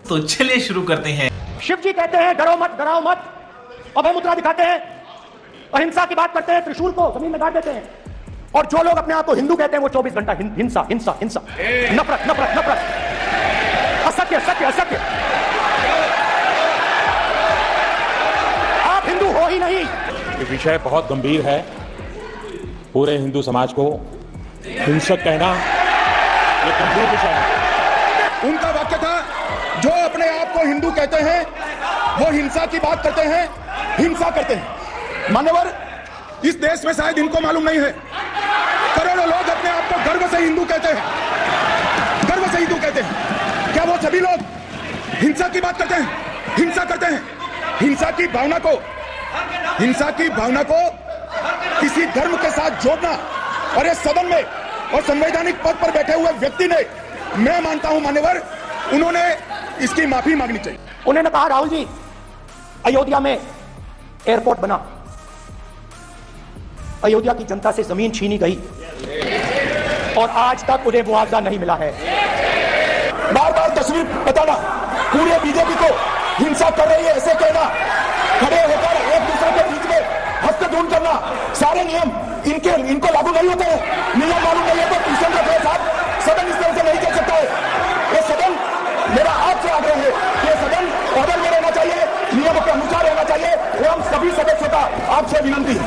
तो चलिए शुरू करते हैं। शिव जी कहते हैं डरो मत, डराओ मत, अभय मुद्रा दिखाते हैं, अहिंसा की बात करते हैं, त्रिशूल को जमीन में गाड़ देते हैं। और जो लोग अपने आप को हिंदू कहते हैं वो 24 घंटा हिंसा हिंसा हिंसा, नफरत नफरत नफरत, असत्य सत्य असत्य। आप हिंदू हो ही नहीं। ये विषय बहुत गंभीर है। पूरे हिंदू समाज को हिंसक कहना ये गंभीर विषय है। उनका वाक्य था, जो अपने आप को हिंदू कहते हैं वो हिंसा की बात करते हैं, हिंसा करते हैं। मान्यवर, इस देश में शायद इनको मालूम नहीं है, करोड़ों लोग अपने आप को गर्व से हिंदू कहते हैं, गर्व से हिंदू कहते हैं। क्या वो सभी लोग हिंसा की बात करते हैं, हिंसा करते हैं? हिंसा की भावना को किसी धर्म के साथ जोड़ना, और इस सदन में और संवैधानिक पद पर बैठे हुए व्यक्ति ने, मैं मानता हूं मान्यवर, उन्होंने इसकी माफी मांगनी चाहिए। उन्होंने कहा, राहुल जी, अयोध्या में एयरपोर्ट बना, अयोध्या की जनता से जमीन छीनी गई और आज तक उन्हें मुआवजा नहीं मिला है। बार बार तस्वीर बताना, पूरे बीजेपी को हिंसा कर रही है ऐसे कहना, खड़े होकर एक दूसरे के बीच में हस्तक्षेप करना, सारे नियम इनको लागू नहीं होते हैं। नियम मालूम नहीं है तो किशन रखे साहब, सदन इस तरह से नहीं चल सकता है। ये सदन, मेरा आपसे आग्रह है कि सदन ऑर्डर में रहना चाहिए, नियमों के अनुसार रहना चाहिए। एवं सभी सदस्यों का आपसे विनंती है।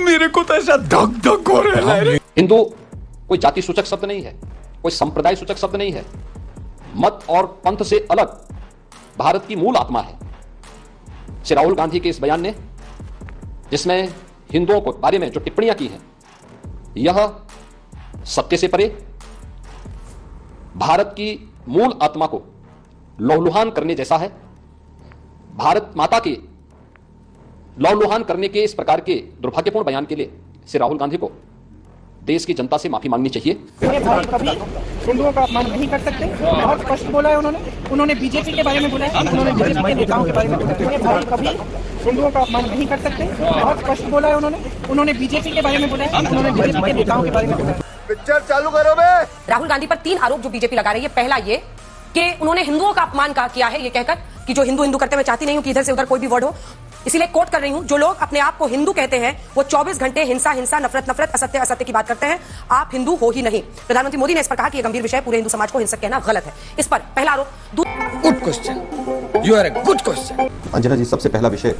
मेरे को तो ऐसा धक धक हो रहा है। हिंदू कोई जाति सूचक शब्द नहीं है, कोई संप्रदाय सूचक शब्द नहीं है। मत और पंथ से अलग भारत की मूल आत्मा है। श्री राहुल गांधी के इस बयान ने, जिसमें हिंदुओं को बारे में जो टिप्पणियां की हैं, यह सत्य से परे भारत की मूल आत्मा को लौलुहान करने जैसा है। भारत माता के लौलुहान करने के इस प्रकार के दुर्भाग्यपूर्ण बयान के लिए श्री राहुल गांधी को देश की जनता से माफी मांगनी चाहिए। भाई कभी हिंदुओं का अपमान नहीं कर सकते, बहुत स्पष्ट बोला है उन्होंने बीजेपी के बारे में बोला है, उन्होंने बीजेपी के नेताओं के बारे में बोला है। भाई कभी हिंदुओं का अपमान नहीं कर सकते, बहुत स्पष्ट बोला है उन्होंने बीजेपी के बारे में बोला है, उन्होंने बीजेपी के नेताओं के बारे में बोला है। पिक्चर चालू करो बे। राहुल गांधी पर 3 आरोप जो बीजेपी लगा रही है। पहला ये कि उन्होंने हिंदुओं का अपमान किया है, ये कहकर कि जो हिंदू हिंदू करते, मैं चाहती नहीं हूं कि इधर से उधर कोई भी वर्ड हो, इसीलिए कोट कर रही हूं, जो लोग अपने आप को हिंदू कहते हैं वो 24 घंटे हिंसा हिंसा, नफरत नफरत, असत्य असत्य की बात करते हैं। आप हिंदू हो ही नहीं। प्रधानमंत्री मोदी ने इस पर कहा कि यह गंभीर विषय, पूरे हिंदू समाज को हिंसक कहना गलत है। इस पर पहला आरोप। Good question, you are a good question. Anjana ji, सबसे पहला विषय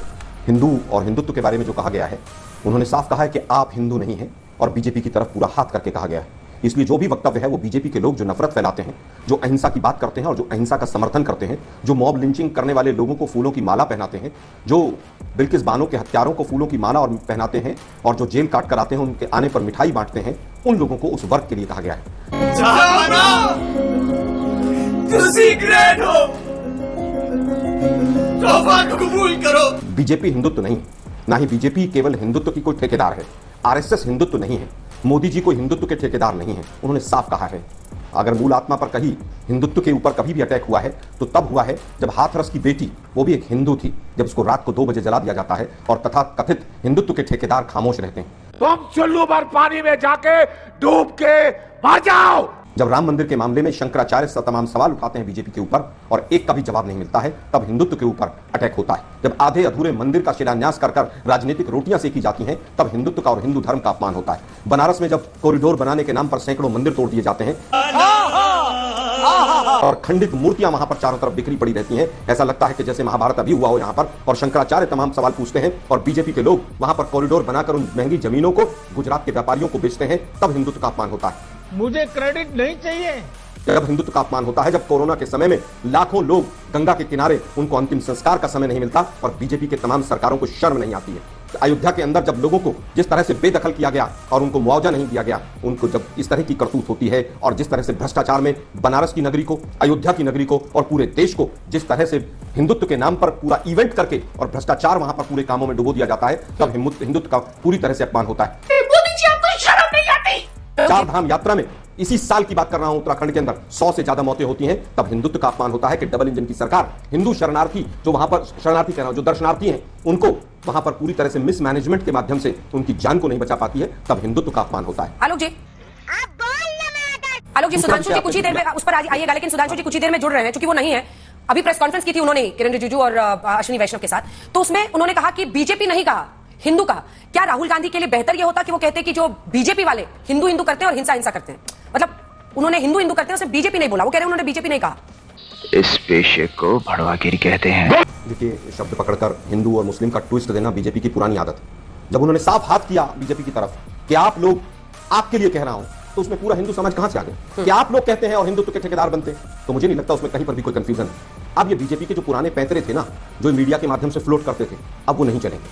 हिंदू और हिंदुत्व के बारे में जो कहा गया है, उन्होंने साफ कहा है कि आप हिंदू नहीं हैं, और बीजेपी की तरफ पूरा हाथ करके कहा गया है। इसलिए जो भी वक्तव्य है वो बीजेपी के लोग जो नफरत फैलाते हैं, जो अहिंसा की बात करते हैं और जो अहिंसा का समर्थन करते हैं, जो मॉब लिंचिंग करने वाले लोगों को फूलों की माला पहनाते हैं, जो बिल्किस बानो के हत्यारों को फूलों की माला और पहनाते हैं, और जो जेल काट कर आते हैं उनके आने पर मिठाई बांटते हैं, उन लोगों को उस वर्ग के लिए कहा गया है। कबूल करो। बीजेपी हिंदुत्व नहीं, ना ही बीजेपी केवल हिंदुत्व की कोई ठेकेदार है। आरएसएस हिंदुत्व नहीं है, मोदी जी कोई हिंदुत्व के ठेकेदार नहीं है। उन्होंने साफ कहा है, अगर मूल आत्मा पर कहीं हिंदुत्व के ऊपर कभी भी अटैक हुआ है तो तब हुआ है जब हाथरस की बेटी, वो भी एक हिंदू थी, जब उसको रात को 2 बजे जला दिया जाता है और तथा कथित हिंदुत्व के ठेकेदार खामोश रहते हैं। तुम चुल्लू भर पानी में जाके डूब के मर जाओ। जब राम मंदिर के मामले में शंकराचार्य तमाम सवाल उठाते हैं बीजेपी के ऊपर और एक का भी जवाब नहीं मिलता है, तब हिंदुत्व के ऊपर अटैक होता है। जब आधे अधूरे मंदिर का शिलान्यास कर राजनीतिक रोटियां सेकी जाती हैं, तब हिंदुत्व का और हिंदू धर्म का अपमान होता है। बनारस में जब कॉरिडोर बनाने के नाम पर सैकड़ों मंदिर तोड़ दिए जाते हैं और खंडित मूर्तियां वहां पर चारों तरफ बिखरी पड़ी रहती हैं, ऐसा लगता है कि जैसे महाभारत अभी हुआ हो यहां पर, और शंकराचार्य तमाम सवाल पूछते हैं और बीजेपी के लोग वहां पर कॉरिडोर बनाकर उन महंगी जमीनों को गुजरात के व्यापारियों को बेचते हैं, तब हिंदुत्व का अपमान होता है। मुझे क्रेडिट नहीं चाहिए। जब हिंदुत्व का अपमान होता है, जब कोरोना के समय में लाखों लोग गंगा के किनारे, उनको अंतिम संस्कार का समय नहीं मिलता और बीजेपी के तमाम सरकारों को शर्म नहीं आती है। अयोध्या के अंदर जब लोगों को जिस तरह से बेदखल किया गया और उनको मुआवजा नहीं दिया गया, उनको जब इस तरह की करतूत होती है और जिस तरह से भ्रष्टाचार में बनारस की नगरी को, अयोध्या की नगरी को और पूरे देश को जिस तरह से हिंदुत्व के नाम पर पूरा इवेंट करके और भ्रष्टाचार वहां पर पूरे कामों में डुबो दिया जाता है, तब हिंदुत्व का पूरी तरह से अपमान होता है। चार धाम यात्रा में इसी साल की बात कर रहा हूं, उत्तराखंड के अंदर 100 से ज्यादा मौतें होती हैं, तब हिंदुत्व का अपमान होता है कि डबल इंजन की सरकार हिंदू शरणार्थी, जो वहां पर शरणार्थी कह रहा हूं, जो दर्शनार्थी हैं, उनको वहां पर पूरी तरह से मिसमैनेजमेंट के माध्यम से उनकी जान को नहीं बचा पाती है, तब हिंदुत्व का अपमान होता है। आलोक जी सुधांशु जी कुछ ही देर में उस पर आइएगा, लेकिन सुधांशु जी कुछ ही देर में जुड़ रहे हैं, क्योंकि वो नहीं है। अभी प्रेस कॉन्फ्रेंस की थी उन्होंने किरण रिजिजू और अश्विनी वैष्णव के साथ, तो उसमें उन्होंने कहा कि बीजेपी नहीं कहा, हिंदू कहा। क्या राहुल गांधी के लिए बेहतर यह होता कि वो कहते कि जो बीजेपी वाले हिंदू हिंदू करते हैं और हिंसा हिंसा करते हैं? मतलब उन्होंने हिंदू हिंदू करते हैं, उसने बीजेपी नहीं बोला, वो कह रहे हैं उन्होंने बीजेपी नहीं कहा। इस पेशे को भड़वागिरी कहते हैं। देखिए, शब्द पकड़कर हिंदू और मुस्लिम का ट्विस्ट देना बीजेपी की पुरानी आदत है। जब उन्होंने साफ हाथ किया बीजेपी की तरफ कि आप लोग, आपके लिए कह रहा हूं, तो उसमें पूरा हिंदू समाज कहां से आ गया कि आप लोग कहते हैं और हिंदुत्व के ठेकेदार बनते हैं? तो मुझे नहीं लगता उसमें कहीं पर भी कोई कंफ्यूजन है। अब ये बीजेपी के जो पुराने पैंतरे थे ना, जो मीडिया के माध्यम से फ्लोट करते थे, अब वो नहीं चलेंगे।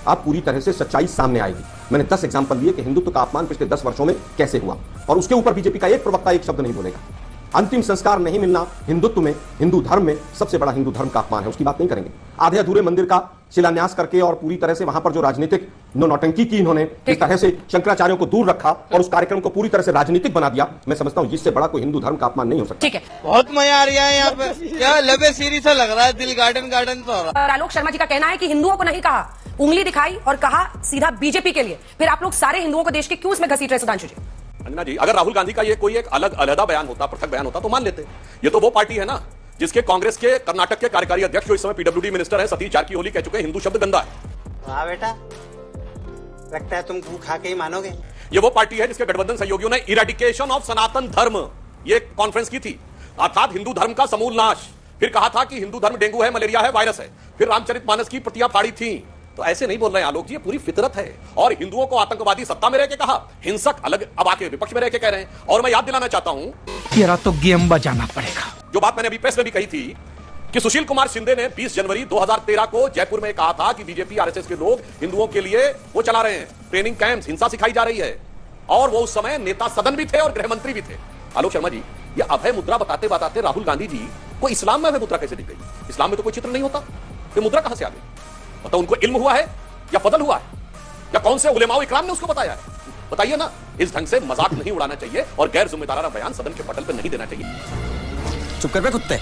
अब पूरी तरह से सच्चाई सामने आएगी। मैंने 10 एग्जांपल दिए कि हिंदुत्व का अपमान पिछले 10 वर्षों में कैसे हुआ, और उसके ऊपर बीजेपी का एक प्रवक्ता एक शब्द नहीं बोलेगा। अंतिम संस्कार नहीं मिलना हिंदुत्व में, हिंदू धर्म में सबसे बड़ा हिंदू धर्म का अपमान है, उसकी बात नहीं करेंगे। आधे अधूरे मंदिर का शिलान्यास करके और पूरी तरह से वहां पर जो राजनीतिक नौटंकी की इन्होंने, इस तरह से शंकराचार्यों को दूर रखा और उस कार्यक्रम को पूरी तरह से राजनीतिक बना दिया, मैं समझता हूं इससे बड़ा कोई हिंदू धर्म का अपमान नहीं हो सकता। ठीक है, बहुत मजा आ रहा है यहाँ पे, क्या लबे सीरी सा लग रहा है, दिल गार्डन गार्डन तो हो रहा है। आलोक शर्मा जी का कहना है कि हिंदुओं को नहीं कहा, उंगली दिखाई और कहा सीधा बीजेपी के लिए। फिर आप लोग सारे हिंदुओं को देश के क्यों इसमें घसीट रहे सुधांशु जी? अंजना जी, अगर राहुल गांधी का ये कोई एक अलग अलहदा बयान होता, पृथक बयान होता, तो मान लेते। ये तो वो पार्टी है ना जिसके कांग्रेस के कर्नाटक के कार्यकारी अध्यक्ष, जो इस समय पीडब्ल्यूडी मिनिस्टर है, सतीश जारकीहोली, कह चुके हैं हिंदू शब्द गंदा है। वाह बेटा, लगता है तुम गू खा के ही मानोगे। ये वो पार्टी है जिसके गठबंधन सहयोगियों ने इरेडिकेशन ऑफ सनातन धर्म ये कॉन्फ्रेंस की थी, अर्थात हिंदू धर्म का समूल नाश। फिर कहा था कि हिंदू धर्म डेंगू है, मलेरिया है, वायरस है। फिर रामचरितमानस की प्रतियां फाड़ी थी। तो ऐसे नहीं बोल रहे हैं आलोक जी, ये पूरी फितरत है। और हिंदुओं को आतंकवादी सत्ता में रह के कहा, हिंसक अलग अब आके विपक्ष में रह के कह रहे हैं। और मैं याद दिलाना चाहता हूं, तेरा तो गेम बजाना पड़ेगा। जो बात मैंने अभी प्रेस में भी कही थी कि सुशील कुमार शिंदे ने 20 जनवरी 2013 को जयपुर में कहा था कि बीजेपी आरएसएस के लोग हिंदुओं के लिए वो चला रहे हैं, ट्रेनिंग कैंप्स, हिंसा सिखाई जा रही है। और वो उस समय नेता सदन भी थे और गृह मंत्री भी थे। आलोक शर्मा जी, ये अभय मुद्रा बताते बताते राहुल गांधी जी को इस्लाम में अभय मुद्रा कैसे दिख गई? इस्लाम में तो कोई चित्र नहीं होता, ये मुद्रा कहां से आ गई? मतलब उनको इल्म हुआ है या फजल हुआ है, या कौन से उलेमाओ इकराम ने उसको बताया है? बताइए ना। इस ढंग से मजाक नहीं उड़ाना चाहिए और गैर जिम्मेदाराना बयान सदन के पटल पर नहीं देना चाहिए। चुप कर बे कुत्ते।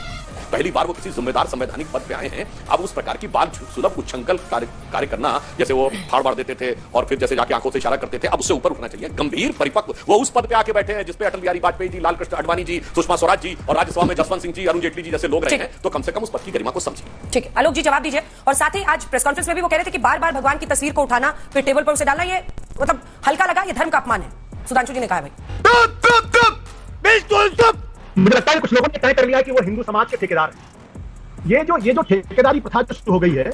पहली बार वो किसी जिम्मेदार संवैधानिक पद पे आए हैं, अब उस प्रकार की बाल सुलभ उच्छृंखल कार्य करना, जैसे वो फाड़ बाड़ देते थे और फिर जैसे जाके आंखों से इशारा करते थे, अब उससे ऊपर उठना चाहिए। गंभीर परिपक्व वो उस पद पे आके बैठे हैं जिसपे अटल बिहारी वाजपेयी जी, लाल कृष्ण आडवाणी जी, सुषमा स्वराज जी और राज्यसभा में जसवंत सिंह जी, अरुण जेटली जी जैसे लोग रहे हैं, तो कम से कम उस पद की गरिमा को समझिए। ठीक है, आलोक जी जवाब दीजिए। और साथ ही आज प्रेस कॉन्फ्रेंस में भी वो कह रहे थे कि बार बार भगवान की तस्वीर को उठाना, फिर टेबल पर उसे डालना, ये मतलब हल्का लगा, ये धर्म का अपमान है। सुधांशु जी ने कहा है भाई। मुझे लगता है कुछ लोगों ने तय कर लिया है कि वो हिंदू समाज के ठेकेदार हैं। ये जो ठेकेदारी प्रथा शुरू हो गई है,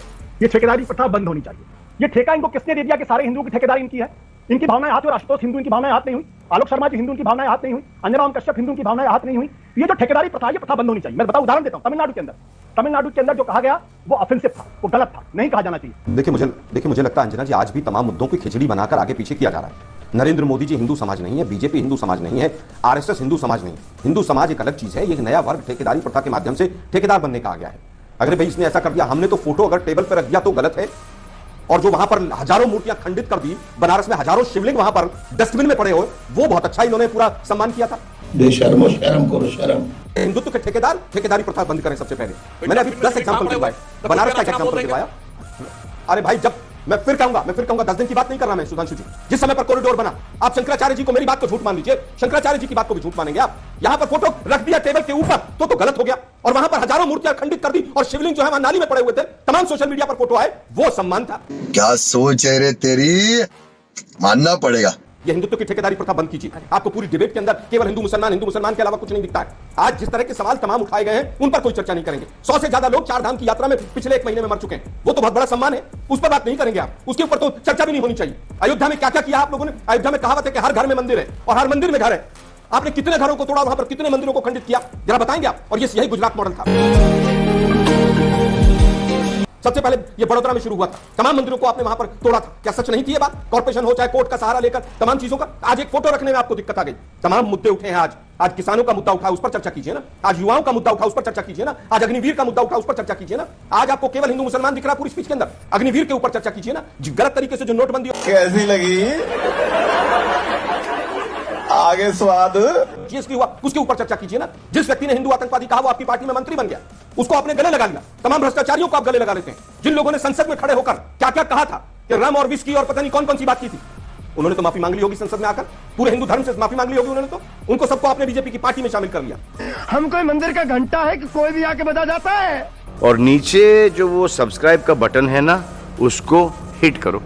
ये ठेकेदारी प्रथा बंद होनी चाहिए। ये ठेका इनको किसने दे दिया कि सारे हिंदुओं की ठेकेदारी इनकी है? इनकी भावनाएं हाथ हुई, आशुतोष हिंदू इनकी भावनाएं हाथ नहीं हुई, आलोक शर्मा जी हिंदू इनकी भावनाएं हाथ नहीं हुई, अंजनाराम कश्यप हिंदू की भावनाएं हाथ नहीं हुई। ये जो ठेकेदारी प्रथा, ये प्रथा बंद होनी चाहिए। मैं बताऊं, उदाहरण देता हूं। तमिलनाडु के अंदर जो कहा गया वो ऑफेंसिव था, वो गलत था, नहीं कहा जाना चाहिए। देखिए मुझे लगता है अंजना जी, आज भी तमाम मुद्दों की खिचड़ी बनाकर आगे पीछे किया जा रहा है। नरेंद्र मोदी जी हिंदू समाज नहीं है, बीजेपी हिंदू समाज नहीं है, आरएसएस हिंदू समाज नहीं है। हिंदू समाज एक अलग चीज है। एक नया वर्ग ठेकेदारी प्रथा के माध्यम से ठेकेदार बनने का आ गया है। अगर भाई इसने ऐसा कर दिया, हमने तो फोटो अगर टेबल पर रख दिया तो गलत है, और जो वहां पर हजारों मूर्तियां खंडित कर दी, बनारस में हजारों शिवलिंग वहां पर डस्टबिन में पड़े हुए, वो बहुत अच्छा इन्होंने पूरा सम्मान किया था। बेशर्मो शर्म करो शर्म। हिंदुत्व के ठेकेदार ठेकेदारी प्रथा बंद करें सबसे पहले। मैंने अभी 10 एग्जांपल दिलवाए, बनारस का एग्जांपल दिलवाया। अरे भाई, जब मैं फिर कहूंगा 10 दिन की बात नहीं कर रहा मैं सुधांशु जी। जिस समय पर कॉरिडोर बना, आप शंकराचार्य जी को, मेरी बात को झूठ मान लीजिए, शंकराचार्य जी की बात को भी झूठ मानेंगे आप। यहां पर फोटो रख दिया टेबल के ऊपर तो गलत हो गया, और वहां पर हजारों मूर्तियां खंडित कर दी और शिवलिंग जो है वहां नाली में पड़े हुए थे, तमाम सोशल मीडिया पर फोटो आए, वो सम्मान था। क्या सोच है रे तेरी, मानना पड़ेगा। ये हिंदुत्व की ठेकेदारी प्रथा बंद कीजिए। आपको पूरी डिबेट के अंदर केवल हिंदू मुसलमान के अलावा कुछ नहीं दिखता है। आज जिस तरह के सवाल तमाम उठाए गए हैं, उन पर कोई चर्चा नहीं करेंगे। 100 से ज्यादा लोग 4 धाम की यात्रा में पिछले 1 महीने में मर चुके हैं, वो तो बहुत बड़ा सम्मान है, उस पर बात नहीं करेंगे आप, उसके ऊपर तो चर्चा भी नहीं होनी चाहिए। अयोध्या में क्या क्या किया आप लोगों ने? अयोध्या में कहावत है कि हर घर में मंदिर है और हर मंदिर में घर है। आपने कितने घरों को तोड़ा, वहां पर कितने मंदिरों को खंडित किया, जरा बताएंगे आप? और यही गुजरात मॉडल था। सबसे पहले ये बड़ोदरा में शुरू हुआ था, तमाम मंदिरों को आपने वहां पर तोड़ा था। क्या सच नहीं थी ये बात? कॉर्पोरेशन हो चाहे कोर्ट का सहारा लेकर तमाम चीजों का, आज एक फोटो रखने में आपको दिक्कत आ गई। तमाम मुद्दे उठे हैं आज किसानों का मुद्दा उठा, उस पर चर्चा कीजिए ना। आज युवाओं का मुद्दा उठा, उस पर चर्चा कीजिए ना। आज अग्निवीर का मुद्दा उठा, उस पर चर्चा कीजिए ना। आज आपको केवल हिंदू मुसलमान दिख रहा है पूरी स्पीच के अंदर, अग्निवीर के ऊपर चर्चा कीजिए ना। गलत तरीके से जो नोटबंदी कैसी लगी आगे स्वाद, जीएसटी हुआ, उसके ऊपर चर्चा कीजिए ना। जिस व्यक्ति ने हिंदू आतंकवादी कहा वो आपकी पार्टी में मंत्री बन गया, उसको आपने गले लगा लिया। तमाम भ्रष्टाचारियों को आप गले लगा लेते हैं। जिन लोगों ने संसद में खड़े होकर क्या क्या कहा था कि रम और विस्की और पता नहीं कौन कौन सी बात की थी, उन्होंने तो माफी मांग ली होगी संसद में आकर। पूरे हिंदू धर्म से माफी मांग ली होगी उन्होंने, तो उनको सबको आपने बीजेपी की पार्टी में शामिल कर लिया। हम कोई मंदिर का घंटा है कि कोई भी आके बजा जाता है। और नीचे जो वो सब्सक्राइब का बटन है ना, उसको हिट करो।